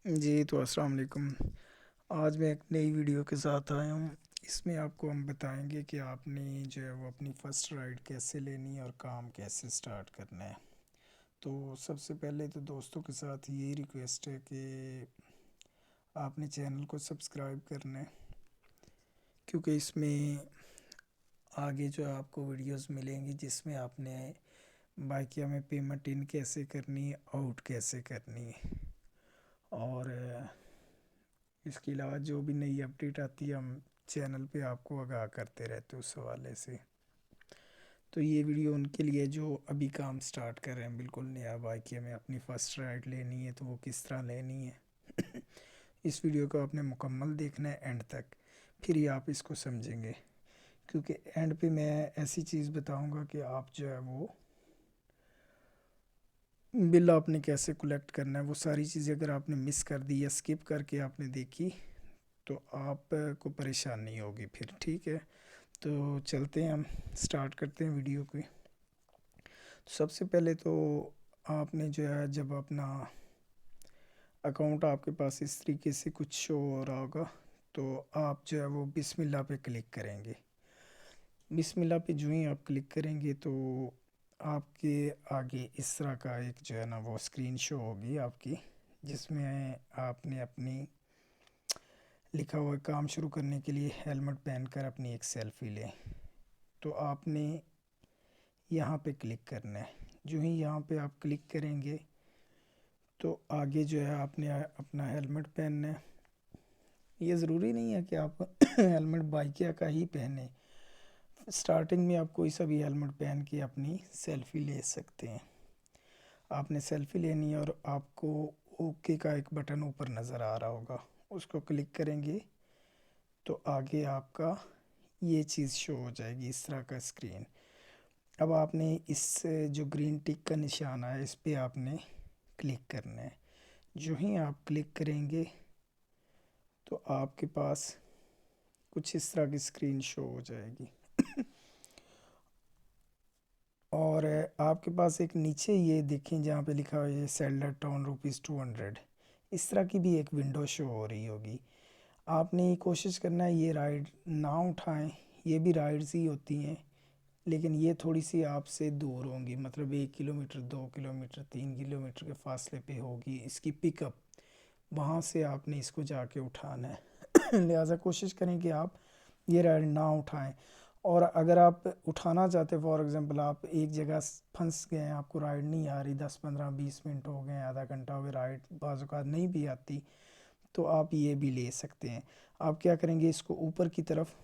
جی تو السلام علیکم۔ آج میں ایک نئی ویڈیو کے ساتھ آیا ہوں۔ اس میں آپ کو ہم بتائیں گے کہ آپ نے جو ہے وہ اپنی فرسٹ رائڈ کیسے لینی ہے اور کام کیسے سٹارٹ کرنا ہے۔ تو سب سے پہلے تو دوستوں کے ساتھ یہی ریکویسٹ ہے کہ آپ نے چینل کو سبسکرائب کرنا ہے، کیونکہ اس میں آگے جو آپ کو ویڈیوز ملیں گی جس میں آپ نے بائکیا میں پیمنٹ ان کیسے کرنی ہے، آؤٹ کیسے کرنی ہے، اور اس کے علاوہ جو بھی نئی اپڈیٹ آتی ہے ہم چینل پہ آپ کو آگاہ کرتے رہتے اس حوالے سے۔ تو یہ ویڈیو ان کے لیے جو ابھی کام سٹارٹ کر رہے ہیں، بالکل نیا بائک میں اپنی فرسٹ رائڈ لینی ہے تو وہ کس طرح لینی ہے۔ اس ویڈیو کو آپ نے مکمل دیکھنا ہے اینڈ تک، پھر ہی آپ اس کو سمجھیں گے، کیونکہ اینڈ پہ میں ایسی چیز بتاؤں گا کہ آپ جو ہے وہ بل آپ نے کیسے کلیکٹ کرنا ہے، وہ ساری چیزیں اگر آپ نے مس کر دی یا سکپ کر کے آپ نے دیکھی تو آپ کو پریشانی ہوگی پھر، ٹھیک ہے۔ تو چلتے ہیں، ہم سٹارٹ کرتے ہیں ویڈیو کو۔ سب سے پہلے تو آپ نے جو ہے جب اپنا اکاؤنٹ آپ کے پاس اس طریقے سے کچھ شو ہو رہا ہوگا تو آپ جو ہے وہ بسم اللہ پہ کلک کریں گے۔ بسم اللہ پہ جو ہی آپ کلک کریں گے تو آپ کے آگے اس طرح کا ایک جو ہے نا وہ اسکرین شو ہوگی آپ کی، جس میں آپ نے اپنی لکھا ہوا ہے کام شروع کرنے کے لیے ہیلمٹ پہن کر اپنی ایک سیلفی لیں۔ تو آپ نے یہاں پہ کلک کرنا ہے۔ جو ہی یہاں پہ آپ کلک کریں گے تو آگے جو ہے آپ نے اپنا ہیلمٹ پہننا ہے۔ یہ ضروری نہیں ہے کہ آپ ہیلمٹ بائکیا کا ہی پہنیں، سٹارٹنگ میں آپ کوئی سا بھی ہیلمٹ پہن کے اپنی سیلفی لے سکتے ہیں۔ آپ نے سیلفی لینی ہے اور آپ کو اوکے کا ایک بٹن اوپر نظر آ رہا ہوگا، اس کو کلک کریں گے تو آگے آپ کا یہ چیز شو ہو جائے گی، اس طرح کا اسکرین۔ اب آپ نے اس جو گرین ٹک کا نشان ہے اس پہ آپ نے کلک کرنا ہے۔ جو ہی آپ کلک کریں گے تو آپ کے پاس کچھ اس طرح کی اسکرین شو ہو جائے گی، اور آپ کے پاس ایک نیچے یہ دیکھیں جہاں پہ لکھا ہوا ہے سیلڈر ٹون روپیز 200، اس طرح کی بھی ایک ونڈو شو ہو رہی ہوگی۔ آپ نے کوشش کرنا ہے یہ رائڈ نہ اٹھائیں، یہ بھی رائڈز ہی ہوتی ہیں لیکن یہ تھوڑی سی آپ سے دور ہوں گی، مطلب 1 کلومیٹر 2 کلومیٹر 3 کلومیٹر کے فاصلے پہ ہوگی اس کی پک اپ، وہاں سے آپ نے اس کو جا کے اٹھانا ہے۔ لہٰذا کوشش کریں کہ آپ یہ رائڈ نہ اٹھائیں، اور اگر آپ اٹھانا چاہتے فار ایگزامپل آپ ایک جگہ پھنس گئے ہیں، آپ کو رائڈ نہیں آ رہی، 10 15 20 منٹ ہو گئے، آدھا گھنٹہ ہو گیا، رائڈ بعض اوقات نہیں بھی آتی، تو آپ یہ بھی لے سکتے ہیں۔ آپ کیا کریں گے، اس کو اوپر کی طرف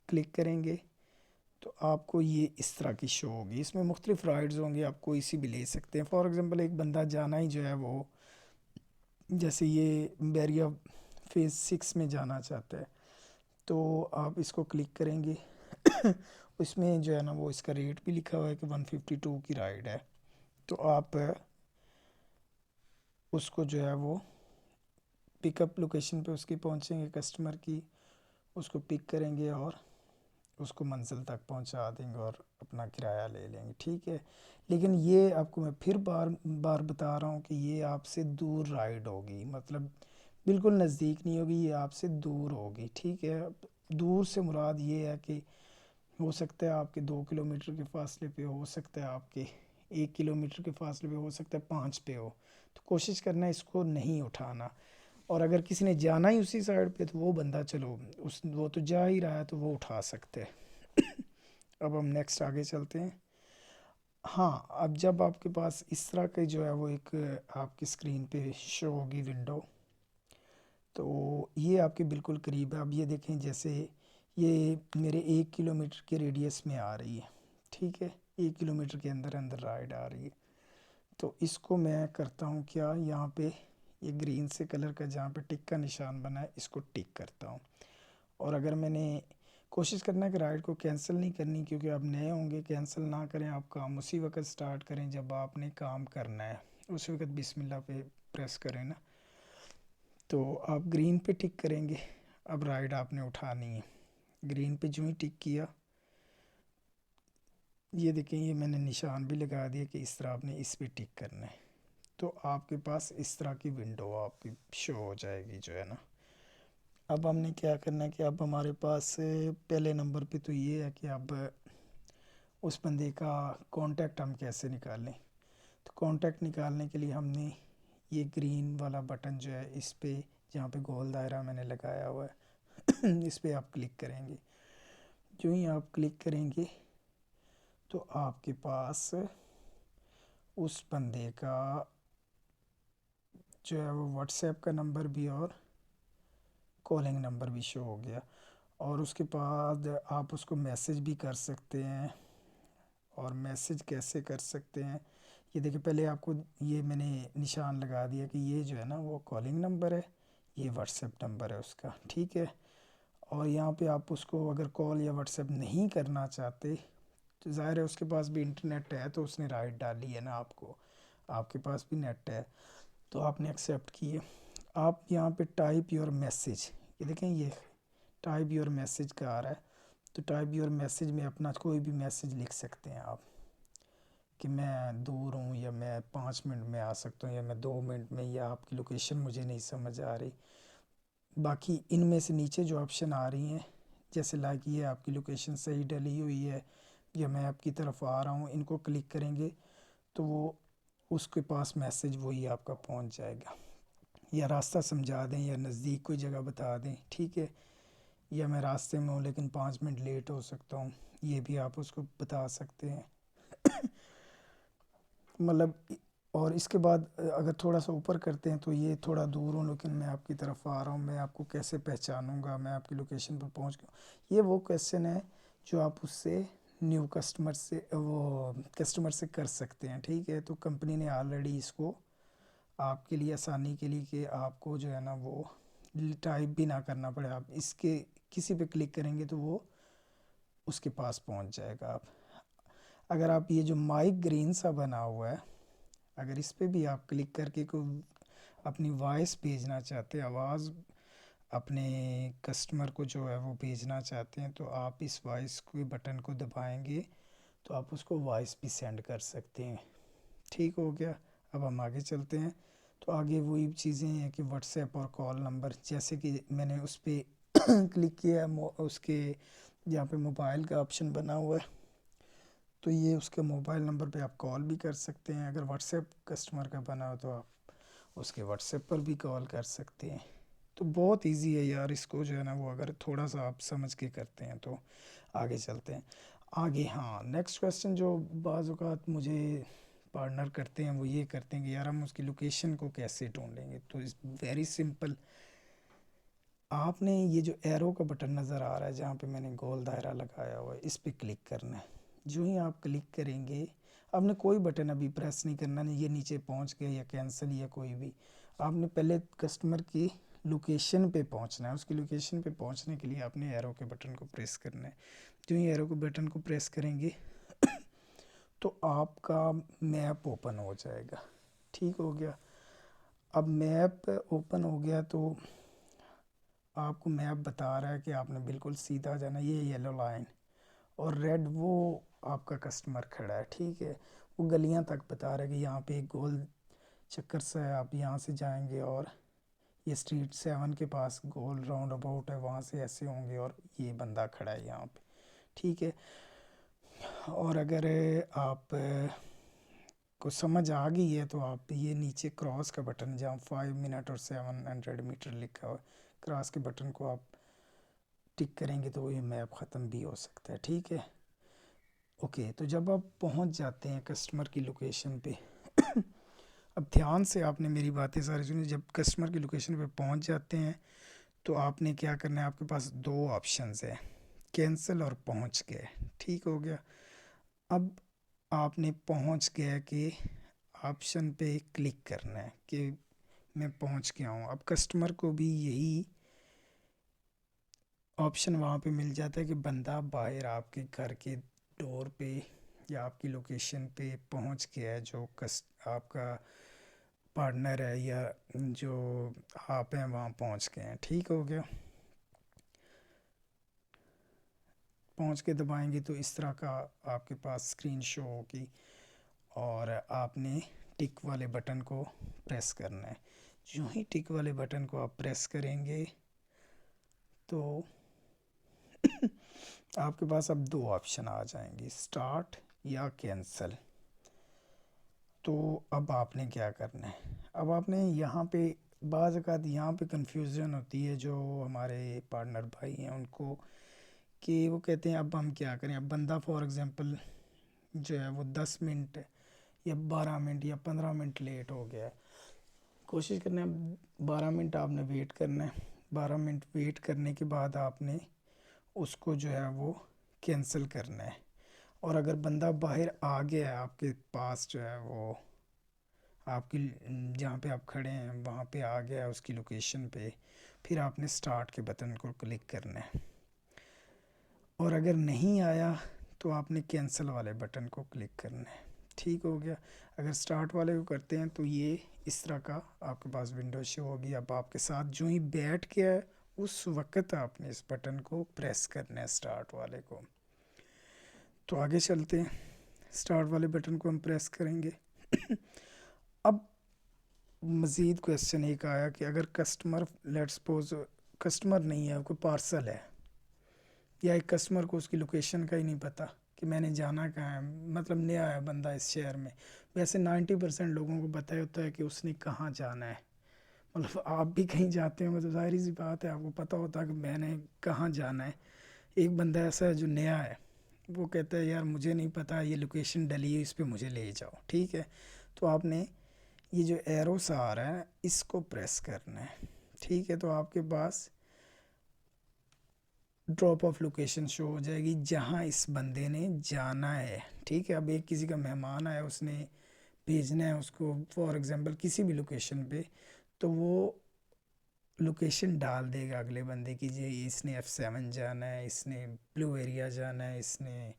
کلک کریں گے تو آپ کو یہ اس طرح کی شو ہوگی، اس میں مختلف رائڈز ہوں گے، آپ کوئی سی بھی لے سکتے ہیں۔ فار ایگزامپل ایک بندہ جانا ہی جو ہے وہ جیسے یہ بیریا فیز 6 میں جانا چاہتا ہے تو آپ اس کو کلک کریں گے۔ اس میں جو ہے نا وہ اس کا ریٹ بھی لکھا ہوا ہے کہ 152 کی رائڈ ہے، تو آپ اس کو جو ہے وہ پک اپ لوکیشن پہ اس کی پہنچیں گے، کسٹمر کی، اس کو پک کریں گے اور اس کو منزل تک پہنچا دیں گے اور اپنا کرایہ لے لیں گے، ٹھیک ہے۔ لیکن یہ آپ کو میں پھر بار بار بتا رہا ہوں کہ یہ آپ سے دور رائڈ ہوگی، مطلب بالکل نزدیک نہیں ہوگی، یہ آپ سے دور ہوگی، ٹھیک ہے۔ دور سے مراد یہ ہے کہ ہو سکتا ہے آپ کے 2 کلومیٹر کے فاصلے پہ، ہو سکتا ہے آپ کے 1 کلومیٹر کے فاصلے پہ، ہو سکتا ہے 5 پہ ہو، تو کوشش کرنا ہے اس کو نہیں اٹھانا۔ اور اگر کسی نے جانا ہی اسی سائڈ پہ تو وہ بندہ چلو وہ تو جا ہی رہا ہے تو وہ اٹھا سکتے ہیں۔ اب ہم نیکسٹ آگے چلتے ہیں۔ ہاں، اب جب آپ کے پاس اس طرح کے جو ہے وہ ایک آپ کی اسکرین پہ شو ہوگی ونڈو، تو یہ آپ کے بالکل قریب ہے۔ اب یہ دیکھیں جیسے یہ میرے 1 کلومیٹر کے ریڈیس میں آ رہی ہے، ٹھیک ہے، 1 کلومیٹر کے اندر اندر رائڈ آ رہی ہے۔ تو اس کو میں کرتا ہوں کیا، یہاں پہ یہ گرین سے کلر کا جہاں پہ ٹک کا نشان بنا ہے اس کو ٹک کرتا ہوں، اور اگر میں نے کوشش کرنا ہے کہ رائڈ کو کینسل نہیں کرنی، کیونکہ آپ نئے ہوں گے، کینسل نہ کریں، آپ کام اسی وقت سٹارٹ کریں جب آپ نے کام کرنا ہے، اسی وقت بسم اللہ پہ پریس کریں نا۔ تو آپ گرین پہ ٹک کریں گے، اب رائڈ آپ نے اٹھانی ہے۔ گرین پہ جو ہی ٹک کیا، یہ دیکھیں یہ میں نے نشان بھی لگا دیا کہ اس طرح آپ نے اس پہ ٹک کرنا ہے۔ تو آپ کے پاس اس طرح کی ونڈو آپ کی شو ہو جائے گی جو ہے نا. اب ہم نے کیا کرنا ہے کہ اب ہمارے پاس پہلے نمبر پہ تو یہ ہے کہ اب اس بندے کا کانٹیکٹ ہم کیسے نکالیں. تو کانٹیکٹ نکالنے کے لیے ہم نے یہ گرین والا بٹن جو ہے اس پہ جہاں پہ گول دائرہ میں نے لگایا ہوا ہے اس پہ آپ کلک کریں گے. جو ہی آپ کلک کریں گے تو آپ کے پاس اس بندے کا جو ہے وہ واٹس ایپ کا نمبر بھی اور کالنگ نمبر بھی شو ہو گیا. اور اس کے بعد آپ اس کو میسیج بھی کر سکتے ہیں. اور میسیج کیسے کر سکتے ہیں یہ دیکھیں, پہلے آپ کو یہ میں نے نشان لگا دیا کہ یہ جو ہے نا وہ کالنگ نمبر ہے, یہ واٹس ایپ نمبر ہے اس کا, ٹھیک ہے. اور یہاں پہ آپ اس کو اگر کال یا واٹس ایپ نہیں کرنا چاہتے تو ظاہر ہے اس کے پاس بھی انٹرنیٹ ہے تو اس نے رائٹ ڈالی ہے نا آپ کو, آپ کے پاس بھی نیٹ ہے تو آپ نے ایکسیپٹ کیے. آپ یہاں پہ ٹائپ یور میسیج, یہ دیکھیں یہ ٹائپ یور میسیج کا آ رہا ہے. تو ٹائپ یور میسیج میں اپنا کوئی بھی میسیج لکھ سکتے ہیں آپ کہ میں دور ہوں یا میں 5 منٹ میں آ سکتا ہوں یا میں 2 منٹ میں, یا آپ کی لوکیشن مجھے نہیں سمجھ آ رہی. باقی ان میں سے نیچے جو آپشن آ رہی ہیں جیسے لائک یہ آپ کی لوکیشن صحیح ڈلی ہوئی ہے یا میں آپ کی طرف آ رہا ہوں, ان کو کلک کریں گے تو وہ اس کے پاس میسیج وہی آپ کا پہنچ جائے گا. یا راستہ سمجھا دیں یا نزدیک کوئی جگہ بتا دیں, ٹھیک ہے. یا میں راستے میں ہوں لیکن 5 منٹ لیٹ ہو سکتا ہوں, یہ بھی آپ اس کو بتا سکتے ہیں. مطلب اور اس کے بعد اگر تھوڑا سا اوپر کرتے ہیں تو یہ تھوڑا دور ہوں لیکن میں آپ کی طرف آ رہا ہوں, میں آپ کو کیسے پہچانوں گا, میں آپ کی لوکیشن پر پہنچ گیا. یہ وہ کویسچن ہے جو آپ اس سے نیو کسٹمر سے وہ کسٹمر سے کر سکتے ہیں, ٹھیک ہے. تو کمپنی نے آلریڈی اس کو آپ کے لیے آسانی کے لیے کہ آپ کو جو ہے نا وہ ٹائپ بھی نہ کرنا پڑے, آپ اس کے کسی پہ کلک کریں گے تو وہ اس کے پاس پہنچ جائے گا. آپ اگر آپ یہ جو مائک گرین سا بنا ہوا ہے اگر اس پہ بھی آپ کلک کر کے کوئی اپنی وائس بھیجنا چاہتے ہیں, آواز اپنے کسٹمر کو جو ہے وہ بھیجنا چاہتے ہیں, تو آپ اس وائس کے بٹن کو دبائیں گے تو آپ اس کو وائس بھی سینڈ کر سکتے ہیں. ٹھیک ہو گیا. اب ہم آگے چلتے ہیں. تو آگے وہی چیزیں ہیں کہ واٹس ایپ اور کال نمبر, جیسے کہ میں نے اس پہ کلک کیا اس کے جہاں پہ موبائل کا آپشن بنا ہوا ہے تو یہ اس کے موبائل نمبر پہ آپ کال بھی کر سکتے ہیں. اگر واٹس ایپ کسٹمر کا بنا ہو تو آپ اس کے واٹس ایپ پر بھی کال کر سکتے ہیں. تو بہت ایزی ہے یار, اس کو جو ہے نا وہ اگر تھوڑا سا آپ سمجھ کے کرتے ہیں تو آگے چلتے ہیں. آگے ہاں نیکسٹ کویسچن جو بعض اوقات مجھے پارٹنر کرتے ہیں وہ یہ کرتے ہیں کہ یار ہم اس کی لوکیشن کو کیسے ڈھونڈیں گے. تو ویری سمپل, آپ نے یہ جو ایرو کا بٹن نظر آ رہا ہے جہاں پہ میں نے گول دائرہ لگایا ہوا ہے اس پہ کلک کرنا ہے. جو ہی آپ کلک کریں گے, آپ نے کوئی بٹن ابھی پریس نہیں کرنا, نہیں یہ نیچے پہنچ گیا یا کینسل یا کوئی بھی, آپ نے پہلے کسٹمر کی لوکیشن پہ پہنچنا ہے. اس کی لوکیشن پہ پہنچنے کے لیے آپ نے ایرو کے بٹن کو پریس کرنا ہے. جو ہی ایرو کے بٹن کو پریس کریں گے تو آپ کا میپ اوپن ہو جائے گا. ٹھیک ہو گیا. اب میپ اوپن ہو گیا تو آپ کو میپ بتا رہا ہے کہ آپ نے بالکل سیدھا جانا, یہ یلو لائن اور ریڈ وہ آپ کا کسٹمر کھڑا ہے, ٹھیک ہے. وہ گلیاں تک بتا رہا ہے کہ یہاں پہ ایک گول چکر سے ہے, آپ یہاں سے جائیں گے اور یہ اسٹریٹ 7 کے پاس گول راؤنڈ اباؤٹ ہے, وہاں سے ایسے ہوں گے اور یہ بندہ کھڑا ہے یہاں پہ, ٹھیک ہے. اور اگر آپ کو سمجھ آ گئی ہے تو آپ یہ نیچے کراس کا بٹن جہاں 5 منٹ اور 700 میٹر لکھا ہوا ہے, کراس کے بٹن کو آپ ٹک کریں گے تو یہ میپ ختم بھی ہو سکتا ہے, ٹھیک ہے. اوکے, تو جب آپ پہنچ جاتے ہیں کسٹمر کی لوکیشن پہ اب دھیان سے آپ نے میری باتیں ساری سنی. جب کسٹمر کی لوکیشن پہ پہنچ جاتے ہیں تو آپ نے کیا کرنا ہے, آپ کے پاس 2 آپشنز ہیں, کینسل اور پہنچ گئے. ٹھیک ہو گیا. اب آپ نے پہنچ گیا کہ آپشن پہ کلک کرنا ہے کہ میں پہنچ گیا ہوں. اب کسٹمر کو بھی یہی آپشن وہاں پہ مل جاتا ہے کہ بندہ باہر آپ کے گھر کے ڈور پہ یا آپ کی لوکیشن پہ پہنچ گیا ہے, جو آپ کا پارٹنر ہے یا جو آپ ہیں وہاں پہنچ گئے ہیں. ٹھیک ہو گیا. پہنچ کے دبائیں گے تو اس طرح کا آپ کے پاس اسکرین شو ہوگی اور آپ نے ٹک والے بٹن کو پریس کرنا ہے. جو ہی ٹک والے بٹن کو آپ پریس کریں گے تو آپ کے پاس اب دو آپشن آ جائیں گے، اسٹارٹ یا کینسل. تو اب آپ نے کیا کرنا ہے، اب آپ نے یہاں پہ بعض اوقات یہاں پہ کنفیوژن ہوتی ہے جو ہمارے پارٹنر بھائی ہیں ان کو، کہ وہ کہتے ہیں اب ہم کیا کریں. اب بندہ فار ایگزامپل جو ہے وہ 10 منٹ یا 12 منٹ یا 15 منٹ لیٹ ہو گیا ہے. کوشش کرنا ہے 12 منٹ آپ نے ویٹ کرنا ہے. 12 منٹ ویٹ کرنے کے بعد آپ نے اس کو جو ہے وہ کینسل کرنا ہے. اور اگر بندہ باہر آ گیا ہے آپ کے پاس، جو ہے وہ آپ کی جہاں پہ آپ کھڑے ہیں وہاں پہ آ گیا ہے اس کی لوکیشن پہ، پھر آپ نے سٹارٹ کے بٹن کو کلک کرنا ہے. اور اگر نہیں آیا تو آپ نے کینسل والے بٹن کو کلک کرنا ہے. ٹھیک ہو گیا. اگر سٹارٹ والے کو کرتے ہیں تو یہ اس طرح کا آپ کے پاس ونڈو شو ہوگی. اب آپ کے ساتھ جو ہی بیٹھ گیا ہے اس وقت آپ نے اس بٹن کو پریس کرنا ہے، سٹارٹ والے کو. تو آگے چلتے ہیں. سٹارٹ والے بٹن کو ہم پریس کریں گے. اب مزید کویسچن ایک آیا کہ اگر کسٹمر، لیٹ سپوز کسٹمر نہیں ہے، کوئی پارسل ہے، یا ایک کسٹمر کو اس کی لوکیشن کا ہی نہیں پتہ کہ میں نے جانا کہاں ہے، مطلب نیا ہے بندہ اس شہر میں. ویسے 90% لوگوں کو پتہ ہوتا ہے کہ اس نے کہاں جانا ہے. مطلب آپ بھی کہیں جاتے ہوں گے تو ظاہری سی بات ہے آپ کو پتہ ہوتا ہے کہ میں نے کہاں جانا ہے. ایک بندہ ایسا ہے جو نیا ہے، وہ کہتا ہے یار مجھے نہیں پتہ، یہ لوکیشن ڈلی ہے، اس پہ مجھے لے جاؤ. ٹھیک ہے. تو آپ نے یہ جو ایروس آ رہا ہے اس کو پریس کرنا ہے. ٹھیک ہے. تو آپ کے پاس ڈراپ آف لوکیشن شو ہو جائے گی جہاں اس بندے نے جانا ہے. ٹھیک ہے. اب ایک کسی کا مہمان آیا، اس نے بھیجنا ہے اس کو فار ایگزامپل کسی بھی لوکیشن پہ، تو وہ لوکیشن ڈال دے گا اگلے بندے کی، جی اس نے F7 جانا ہے، اس نے بلو ایریا جانا ہے، اس نے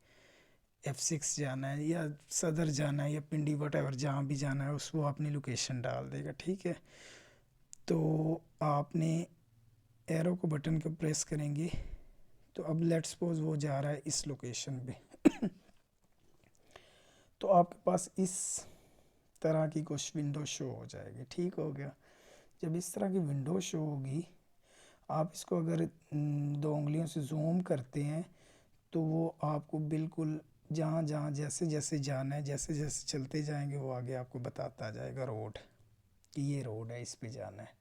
F6 جانا ہے، یا صدر جانا ہے، یا پنڈی وٹ ایور جہاں بھی جانا ہے اس وہ اپنی لوکیشن ڈال دے گا. ٹھیک ہے. تو آپ نے ایرو کو بٹن کو پریس کریں گے تو اب لیٹ سپوز وہ جا رہا ہے اس لوکیشن پہ. تو آپ کے پاس اس طرح کی کچھ ونڈو شو ہو جائے گی. ٹھیک ہو گیا. جب اس طرح کی ونڈو شو ہوگی، آپ اس کو اگر 2 انگلیوں سے زوم کرتے ہیں تو وہ آپ کو بالکل جہاں جہاں جیسے جیسے جانا ہے، جیسے جیسے چلتے جائیں گے وہ آگے آپ کو بتاتا جائے گا روڈ، کہ یہ روڈ ہے، اس پہ جانا ہے.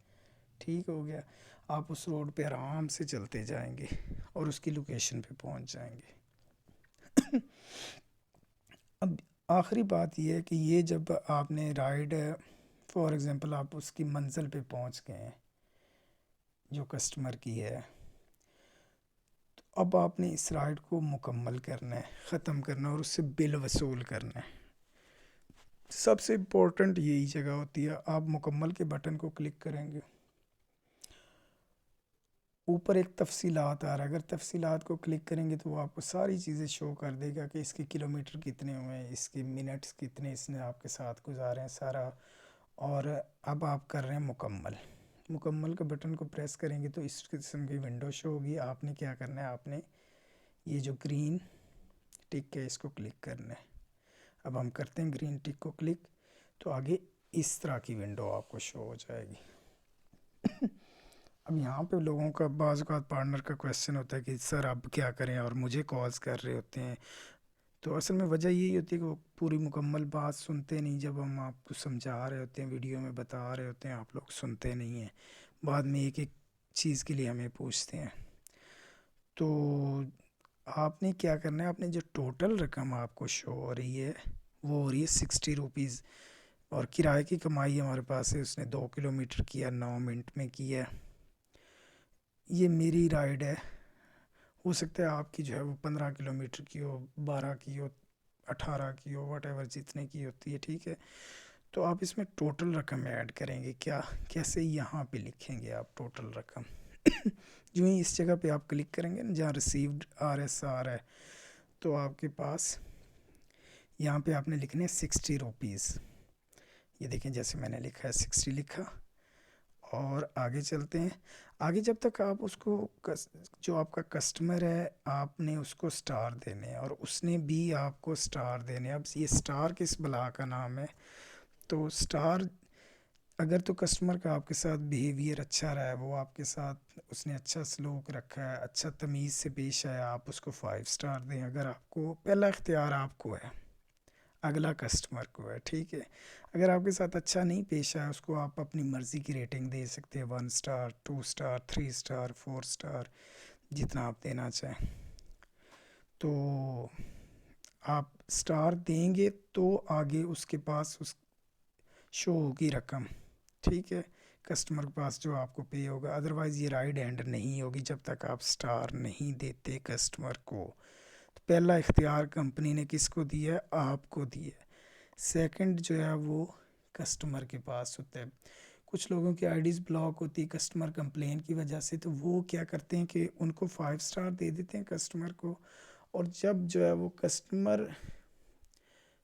ٹھیک ہو گیا. آپ اس روڈ پہ آرام سے چلتے جائیں گے اور اس کی لوکیشن پہ پہنچ جائیں گے. اب آخری بات یہ ہے کہ یہ جب آپ نے رائڈ فار ایگزامپل آپ اس کی منزل پہ پہنچ گئے ہیں جو کسٹمر کی ہے، تو اب آپ نے اس رائڈ کو مکمل کرنا ہے، ختم کرنا ہے اور اس سے بل وصول کرنا ہے. سب سے امپورٹنٹ یہی جگہ ہوتی ہے. آپ مکمل کے بٹن کو کلک کریں گے، اوپر ایک تفصیلات آ رہا ہے. اگر تفصیلات کو کلک کریں گے تو وہ آپ کو ساری چیزیں شو کر دے گا کہ اس کے کلومیٹر کتنے ہوئے ہیں، اس کے منٹس کتنے اس نے آپ کے ساتھ گزارے ہیں سارا. اور اب آپ کر رہے ہیں مکمل کے بٹن کو پریس کریں گے تو اس قسم کی ونڈو شو ہوگی. آپ نے کیا کرنا ہے، آپ نے یہ جو گرین ٹک ہے اس کو کلک کرنا ہے. اب ہم کرتے ہیں گرین ٹک کو کلک، تو آگے اس طرح کی ونڈو آپ کو شو ہو جائے گی. اب یہاں پہ لوگوں کا بعض اوقات پارٹنر کا کویشچن ہوتا ہے کہ سر اب کیا کریں، اور مجھے کالز کر رہے ہوتے ہیں. تو اصل میں وجہ یہی ہوتی ہے کہ وہ پوری مکمل بات سنتے نہیں. جب ہم آپ کو سمجھا رہے ہوتے ہیں، ویڈیو میں بتا رہے ہوتے ہیں، آپ لوگ سنتے نہیں ہیں، بعد میں ایک ایک چیز کے لیے ہمیں پوچھتے ہیں. تو آپ نے کیا کرنا ہے، آپ نے جو ٹوٹل رقم آپ کو شو ہو رہی ہے وہ ہو رہی ہے 60 روپیز. اور کرائے کی کمائی ہمارے پاس ہے، اس نے 2 کلومیٹر کیا، 9 منٹ میں کیا. یہ میری رائڈ ہے. ہو سکتا ہے آپ کی جو ہے وہ 15 کلومیٹر کی ہو، 12 کی ہو، 18 کی ہو، واٹ ایور جتنے کی ہوتی ہے. ٹھیک ہے. تو آپ اس میں ٹوٹل رقم ایڈ کریں گے. کیا کیسے، یہاں پہ لکھیں گے آپ ٹوٹل رقم. جو ہی اس جگہ پہ آپ کلک کریں گے نا جہاں ریسیوڈ RS آ رہا ہے، تو آپ کے پاس یہاں پہ آپ نے لکھنے 60 روپیز. یہ دیکھیں جیسے میں نے لکھا ہے 60 لکھا. اور آگے چلتے ہیں. آگے جب تک آپ اس کو جو آپ کا کسٹمر ہے آپ نے اس کو سٹار دینے اور اس نے بھی آپ کو سٹار دینے. اب یہ سٹار کس بلا کا نام ہے، تو سٹار اگر تو کسٹمر کا آپ کے ساتھ بیہیویئر اچھا رہا ہے، وہ آپ کے ساتھ اس نے اچھا سلوک رکھا ہے، اچھا تمیز سے پیش آیا، آپ اس کو 5 اسٹار دیں. اگر آپ کو پہلا اختیار آپ کو ہے، اگلا کسٹمر کو ہے، ٹھیک ہے. اگر آپ کے ساتھ اچھا نہیں پیش آیا، اس کو آپ اپنی مرضی کی ریٹنگ دے سکتے ہیں، 1 اسٹار، 2 اسٹار، 3 اسٹار، 4 اسٹار، جتنا آپ دینا چاہیں. تو آپ اسٹار دیں گے تو آگے اس کے پاس اس شو ہوگی رقم، ٹھیک ہے، کسٹمر کے پاس جو آپ کو پے ہوگا. ادروائز یہ رائٹ ہینڈ نہیں ہوگی جب تک آپ اسٹار نہیں دیتے کسٹمر کو. تو پہلا اختیار کمپنی نے کس کو دیا ہے؟ آپ کو دیا ہے. سیکنڈ جو ہے وہ کسٹمر کے پاس ہوتا ہے. کچھ لوگوں کی آئی ڈیز بلاک ہوتی ہے کسٹمر کمپلین کی وجہ سے، تو وہ کیا کرتے ہیں کہ ان کو 5 اسٹار دے دیتے ہیں کسٹمر کو، اور جب جو ہے وہ کسٹمر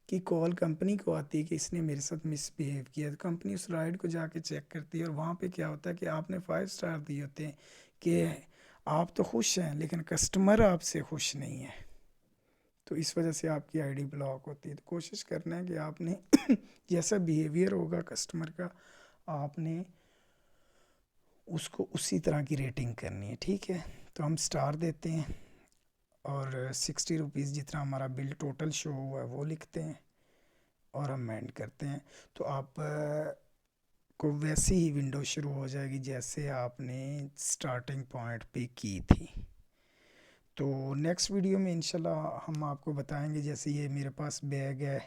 کی کال کمپنی کو آتی ہے کہ اس نے میرے ساتھ مس بیہیو کیا، تو کمپنی اس رائڈ کو جا کے چیک کرتی ہے، اور وہاں پہ کیا ہوتا ہے کہ آپ نے 5 اسٹار دیے ہوتے ہیں کہ آپ تو خوش ہیں لیکن کسٹمر آپ سے خوش نہیں ہے، تو اس وجہ سے آپ کی آئی ڈی بلاک ہوتی ہے. تو کوشش کرنا ہے کہ آپ نے جیسا بیہیویئر ہوگا کسٹمر کا، آپ نے اس کو اسی طرح کی ریٹنگ کرنی ہے، ٹھیک ہے. تو ہم اسٹار دیتے ہیں اور 60 روپیز جتنا ہمارا بل ٹوٹل شو ہوا ہے وہ لکھتے ہیں اور ہم اینڈ کرتے ہیں. تو آپ کو ویسی ہی ونڈو شروع ہو جائے گی جیسے آپ نے سٹارٹنگ پوائنٹ پہ کی تھی. تو نیکسٹ ویڈیو میں انشاءاللہ ہم آپ کو بتائیں گے، جیسے یہ میرے پاس بیگ ہے،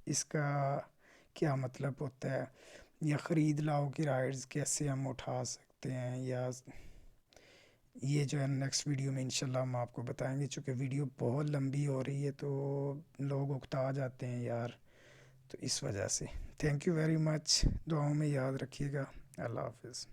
اس کا کیا مطلب ہوتا ہے، یا خرید لاؤ کی رائڈز کیسے ہم اٹھا سکتے ہیں، یا یہ جو ہے نیکسٹ ویڈیو میں انشاءاللہ ہم آپ کو بتائیں گے. چونکہ ویڈیو بہت لمبی ہو رہی ہے تو لوگ اکتا جاتے ہیں یار، تو اس وجہ سے. تھینک یو ویری مچ، دعاؤں میں یاد رکھیے گا. اللہ حافظ.